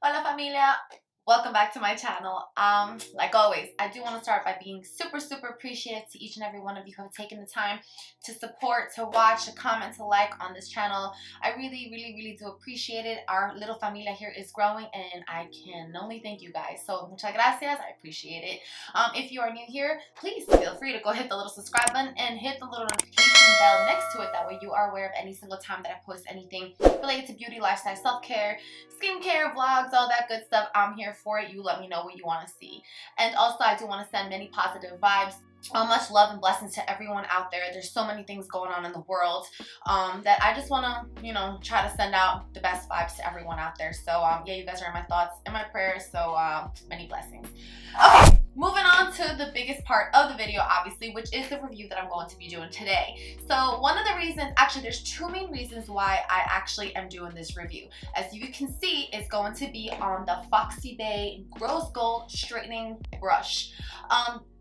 Hola Familia! Welcome back to my channel. Like always, I do want to start by being super appreciative to each and every one of you who have taken the time to support, to watch, to comment, to like on this channel. I really do appreciate it. Our little familia here is growing and I can only thank you guys. So muchas gracias. I appreciate it. If you are new here, please feel free to go hit the little subscribe button and hit the little notification bell next to it. That way you are aware of any single time that I post anything related to beauty, lifestyle, self-care, skincare, vlogs, all that good stuff. I'm here for it. You let me know what you want to see. And also, I do want to send many positive vibes. Much love and blessings to everyone out there. There's so many things going on in the world that I just want to, try to send out the best vibes to everyone out there. So, yeah, you guys are in my thoughts and my prayers. So, many blessings. Okay. Moving on to the biggest part of the video, obviously, which is the review that I'm going to be doing today. So one of the reasons, actually there's two main reasons why I actually am doing this review. As you can see, it's going to be on the FoxyBae Rose Gold Straightening Brush.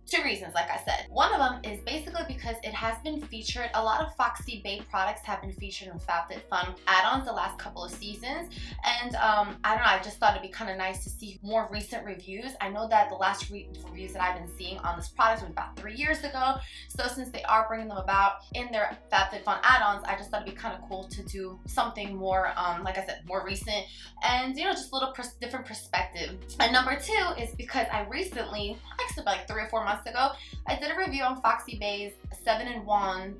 Two reasons, like I said. One of them is basically because it has been featured, a lot of FoxyBae products have been featured in FabFitFun add-ons the last couple of seasons. And I don't know, I just thought it'd be kind of nice to see more recent reviews. I know that the last reviews that I've been seeing on this product was about 3 years ago. So since they are bringing them about in their FabFitFun add-ons, I just thought it'd be kind of cool to do something more, like I said, more recent and, just a little different perspective. And number two is because I recently, actually about like 3 or 4 months ago, I did a review on FoxyBae's 7-in-1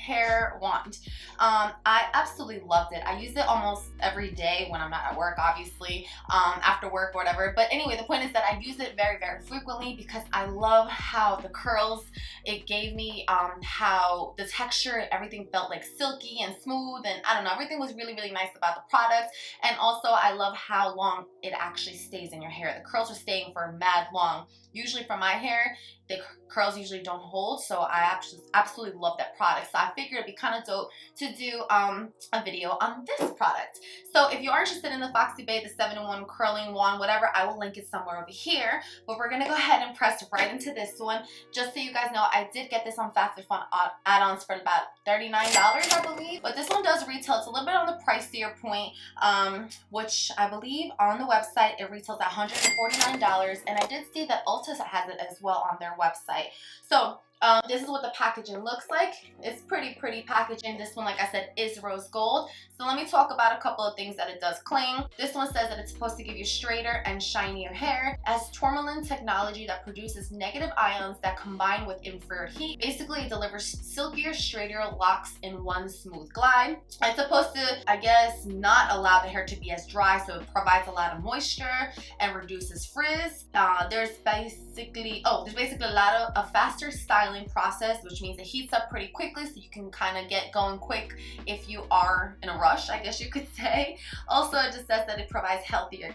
hair wand. I absolutely loved it. I use it almost every day when I'm not at work, obviously, after work or whatever. But anyway, the point is that I use it very frequently because I love how the curls it gave me, how the texture and everything felt like silky and smooth, and I don't know, everything was really nice about the product. And also I love how long it actually stays in your hair. The curls are staying for mad long. Usually for my hair, the curls usually don't hold, so I absolutely love that product. So I figured it'd be kind of dope to do a video on this product. So if you are interested in the FoxyBae, the 7-in-1 curling wand, whatever, I will link it somewhere over here. But we're gonna go ahead and press right into this one. Just so you guys know, I did get this on FabFitFun add-ons for about $39, I believe. But this one does retail. It's a little bit on the pricier point, which I believe on the website it retails at $149. And I did see that Ulta has it as well on their website. So this is what the packaging looks like. It's pretty packaging. This one, like I said, is rose gold. So let me talk about a couple of things that it does claim. This one says that it's supposed to give you straighter and shinier hair. It has tourmaline technology that produces negative ions that combine with infrared heat. Basically, it delivers silkier, straighter locks in one smooth glide. It's supposed to, I guess, not allow the hair to be as dry, so it provides a lot of moisture and reduces frizz. There's basically a faster styling process, which means it heats up pretty quickly, so you can kind of get going quick if you are in a rush, I guess you could say. Also, it just says that it provides healthier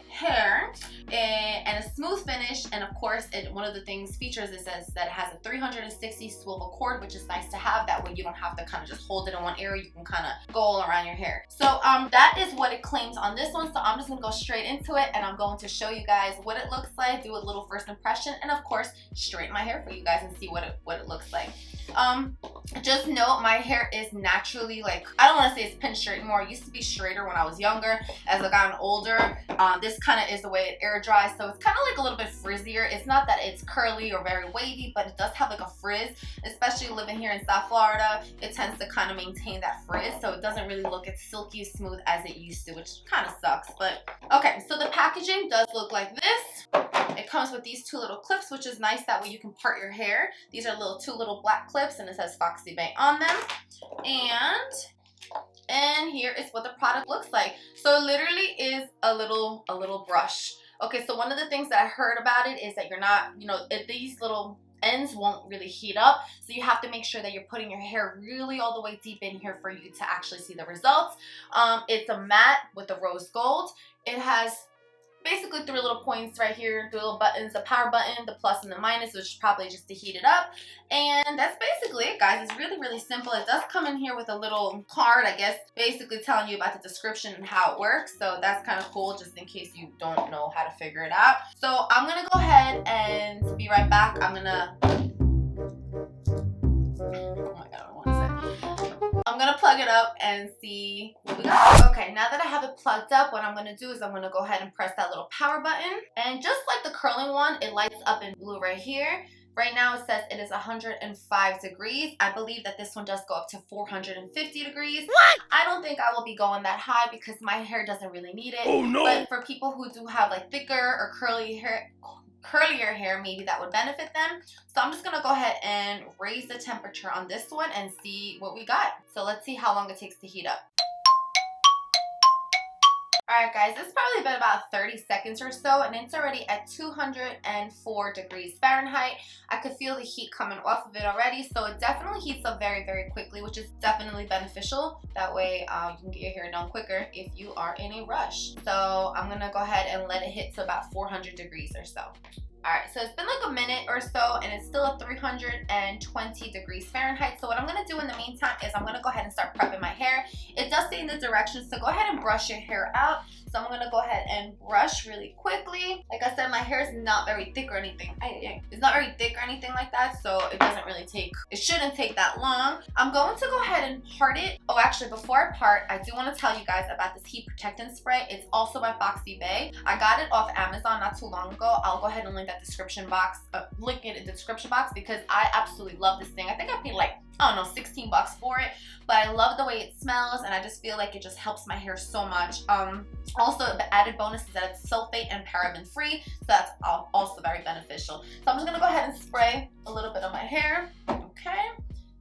hair and a smooth finish. And of course, one of the features it says that it has a 360 swivel cord, which is nice to have. That way you don't have to kind of just hold it in one area. You can kind of go all around your hair. So that is what it claims on this one. So I'm just gonna go straight into it, and I'm going to show you guys what it looks like, do a little first impression, and of course straighten my hair for you guys and see what it looks like. Just note, my hair is naturally, like, I don't want to say it's pinched straight anymore. It used to be straighter when I was younger. As I've gotten older, this kind of is the way it air dries, so it's kind of like a little bit frizzier. It's not that it's curly or very wavy, but it does have like a frizz. Especially living here in South Florida, it tends to kind of maintain that frizz, so it doesn't really look as silky smooth as it used to, which kind of sucks. But okay, so the packaging does look like this. It comes with these two little clips, which is nice. That way you can part your hair. These are two little black clips, and it says FoxyBae on them. And here is what the product looks like. So it literally is a little brush. Okay, so one of the things that I heard about it is that you're not, these little ends won't really heat up, so you have to make sure that you're putting your hair really all the way deep in here for you to actually see the results. It's a matte with the rose gold. It has basically 3 little points right here, 3 little buttons, the power button, the plus and the minus, which is probably just to heat it up. And that's basically it, guys. It's really simple. It does come in here with a little card, I guess, basically telling you about the description and how it works. So that's kind of cool, just in case you don't know how to figure it out. So I'm gonna go ahead and be right back. I'm gonna I'm gonna plug it up and see what we got. Okay, now that I have the it plugged up, what I'm going to do is I'm going to go ahead and press that little power button. And just like the curling one, it lights up in blue right here. Right now it says it is 105 degrees. I believe that this one does go up to 450 degrees. What? I don't think I will be going that high because my hair doesn't really need it. Oh no! But for people who do have like thicker or curlier hair, maybe that would benefit them. So I'm just gonna go ahead and raise the temperature on this one and see what we got. So let's see how long it takes to heat up. Alright guys, it's probably been about 30 seconds or so, and it's already at 204 degrees Fahrenheit. I could feel the heat coming off of it already, so it definitely heats up very, very quickly, which is definitely beneficial. That way you can get your hair done quicker if you are in a rush. So I'm going to go ahead and let it hit to about 400 degrees or so. Alright, so it's been like a minute or so and it's still at 320 degrees Fahrenheit. So what I'm going to do in the meantime is I'm going to go ahead and start prepping my hair. It does say in the directions to go ahead and brush your hair out. So I'm going to go ahead and brush really quickly. Like I said, my hair is not very thick or anything. It's not very thick or anything like that, so it doesn't really take, it shouldn't take that long. I'm going to go ahead and part it. Oh, actually, before I part, I do want to tell you guys about this heat protectant spray. It's also by FoxyBae. I got it off Amazon not too long ago. I'll go ahead and link that description box, link it in the description box because I absolutely love this thing. I think I paid like, I don't know, 16 bucks for it, but I love the way it smells and I just feel like it just helps my hair so much. Also, the added bonus is that it's sulfate and paraben free, so that's also very beneficial. So I'm just gonna go ahead and spray a little bit on my hair, okay?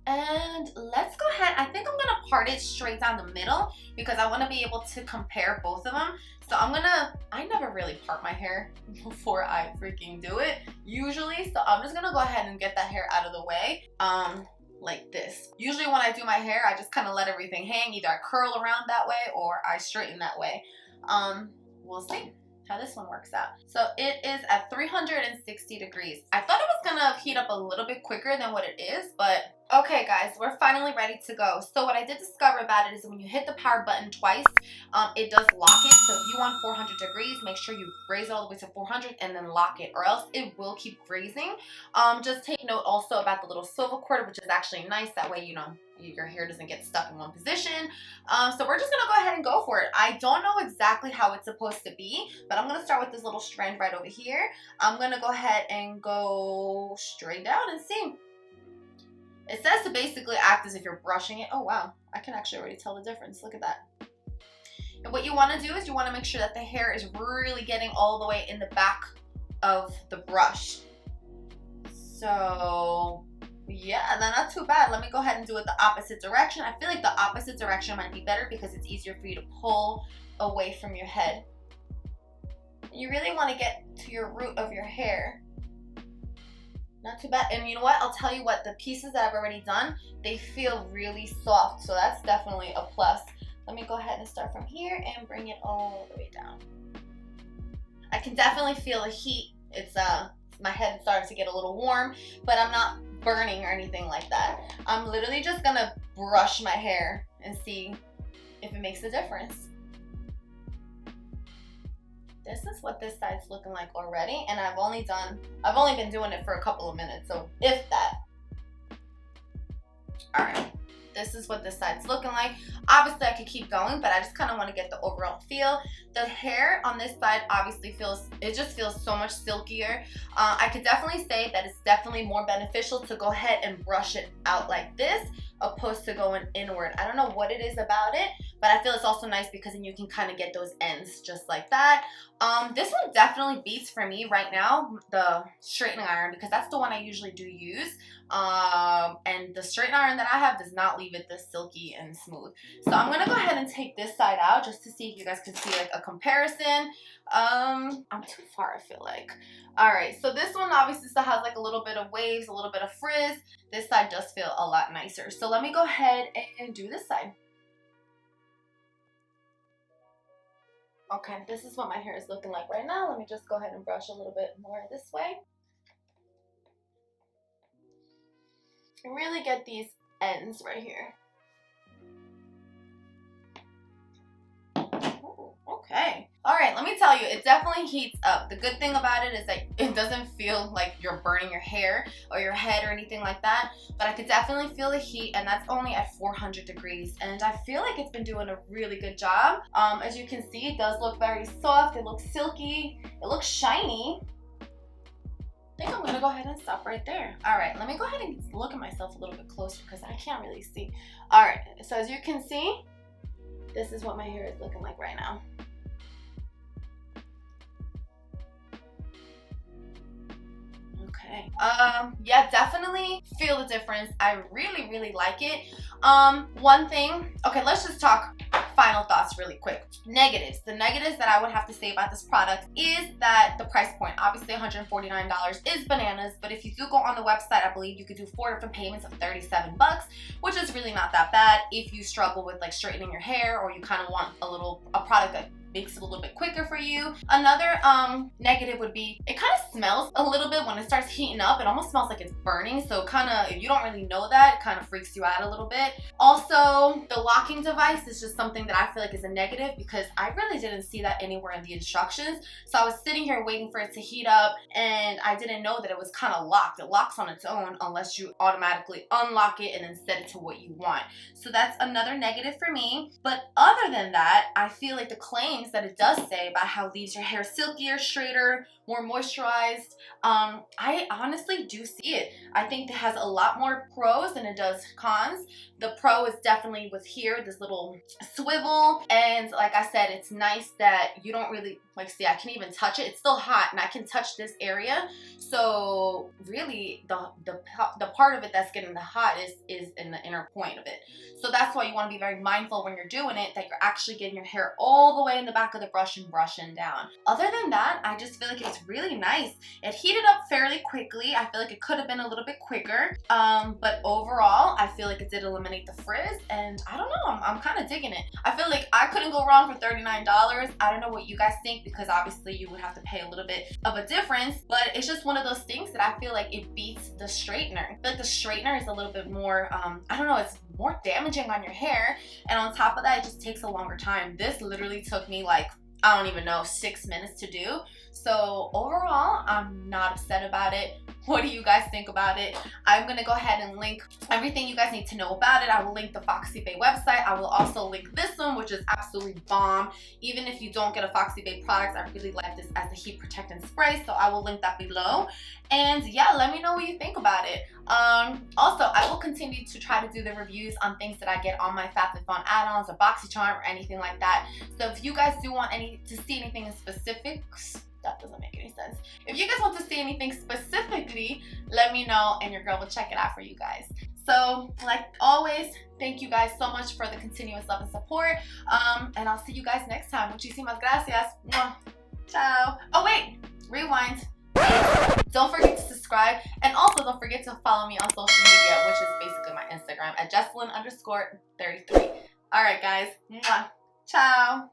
And let's go ahead, I think I'm gonna part it straight down the middle because I wanna be able to compare both of them. So I never really part my hair before I freaking do it, usually. So I'm just gonna go ahead and get that hair out of the way. Like this. Usually when I do my hair, I just kind of let everything hang. Either I curl around that way or I straighten that way. We'll see how this one works out. So it is at 360 degrees. I thought it was gonna heat up a little bit quicker than what it is, but okay guys, we're finally ready to go. So what I did discover about it is when you hit the power button twice, it does lock it. So if you want 400 degrees, make sure you raise it all the way to 400 and then lock it, or else it will keep freezing. Just take note also about the little silver cord, which is actually nice. That way, you know, your hair doesn't get stuck in one position. So we're just gonna go ahead and go for it. I don't know exactly how it's supposed to be, but I'm gonna start with this little strand right over here. I'm gonna go ahead and go straight down and see. It says to basically act as if you're brushing it. Oh wow, I can actually already tell the difference. Look at that. And what you want to do is you want to make sure that the hair is really getting all the way in the back of the brush. So yeah, they're not too bad. Let me go ahead and do it the opposite direction. I feel like the opposite direction might be better because it's easier for you to pull away from your head. You really want to get to your root of your hair. Not too bad. And you know what? I'll tell you what, the pieces that I've already done, they feel really soft. So that's definitely a plus. Let me go ahead and start from here and bring it all the way down. I can definitely feel the heat. It's my head starting to get a little warm, but I'm not burning or anything like that. I'm literally just gonna brush my hair and see if it makes a difference. This is what this side's looking like already, and I've only been doing it for a couple of minutes, so if that. All right, this is what this side's looking like. Obviously I could keep going, but I just kind of want to get the overall feel. The hair on this side obviously just feels so much silkier. I could definitely say that it's definitely more beneficial to go ahead and brush it out like this opposed to going inward. I don't know what it is about it, but I feel it's also nice because then you can kind of get those ends just like that. This one definitely beats for me right now the straightening iron because that's the one I usually do use. And the straightening iron that I have does not leave it this silky and smooth. So I'm gonna go ahead and take this side out just to see if you guys can see like a comparison. I'm too far, I feel like. All right, so this one obviously still has like a little bit of waves, a little bit of frizz. This side does feel a lot nicer. So let me go ahead and do this side. Okay, this is what my hair is looking like right now. Let me just go ahead and brush a little bit more this way. And really get these ends right here. Ooh, okay. Alright, let me tell you, it definitely heats up. The good thing about it is that it doesn't feel like you're burning your hair or your head or anything like that, but I could definitely feel the heat, and that's only at 400 degrees, and I feel like it's been doing a really good job. As you can see, it does look very soft, it looks silky, it looks shiny. I think I'm gonna go ahead and stop right there. Alright, let me go ahead and look at myself a little bit closer because I can't really see. Alright, so as you can see, this is what my hair is looking like right now. Okay. Yeah, definitely feel the difference. I really like it. One thing, okay, let's just talk final thoughts really quick. Negatives. The negatives that I would have to say about this product is that the price point, obviously $149 is bananas, but if you do go on the website, I believe you could do 4 different payments of 37 bucks, which is really not that bad if you struggle with like straightening your hair, or you kind of want a product that makes it a little bit quicker for you. Another negative would be it kind of smells a little bit when it starts heating up. It almost smells like it's burning, so kind of, if you don't really know that, it kind of freaks you out a little bit. Also, the locking device is just something that I feel like is a negative because I really didn't see that anywhere in the instructions. So I was sitting here waiting for it to heat up, and I didn't know that it was kind of locked. It locks on its own unless you automatically unlock it and then set it to what you want. So that's another negative for me. But other than that, I feel like the claims that it does say about how it leaves your hair silkier, straighter, more moisturized, I honestly do see it. I think it has a lot more pros than it does cons. The pro is definitely with here, this little swivel, and like I said, it's nice that you don't really, like, see, I can even touch it. It's still hot and I can touch this area, so really the part of it that's getting the hot is in the inner point of it. So that's why you want to be very mindful when you're doing it, that you're actually getting your hair all the way in the back of the brush and brushing down. Other than that, I just feel like it's really nice. It heated up fairly quickly. I feel like it could have been a little bit quicker, but overall I feel like it did eliminate the frizz, and I don't know, I'm kind of digging it. I feel like I couldn't go wrong for $39. I don't know what you guys think, because obviously you would have to pay a little bit of a difference, but it's just one of those things that I feel like it beats the straightener. I feel like the straightener is a little bit more, I don't know, it's more damaging on your hair, and on top of that, it just takes a longer time. This literally took me like, I don't even know, 6 minutes to do. So overall, I'm not upset about it. What do you guys think about it? I'm gonna go ahead and link everything you guys need to know about it. I will link the FoxyBae website. I will also link this one, which is absolutely bomb. Even if you don't get a FoxyBae product, I really like this as a heat protectant spray, so I will link that below. And yeah, let me know what you think about it. Also, I will continue to try to do the reviews on things that I get on my FabFitFun add-ons or BoxyCharm or anything like that. So if you guys do want to see anything in specifics, that doesn't make any sense. If you guys want to see anything specifically, let me know and your girl will check it out for you guys. So like always, thank you guys so much for the continuous love and support. And I'll see you guys next time. Muchísimas gracias. Mwah. Ciao. Oh wait, rewind. Don't forget to subscribe, and also don't forget to follow me on social media, which is basically my Instagram at Jesslyn_33. Alright guys. Mwah. Ciao.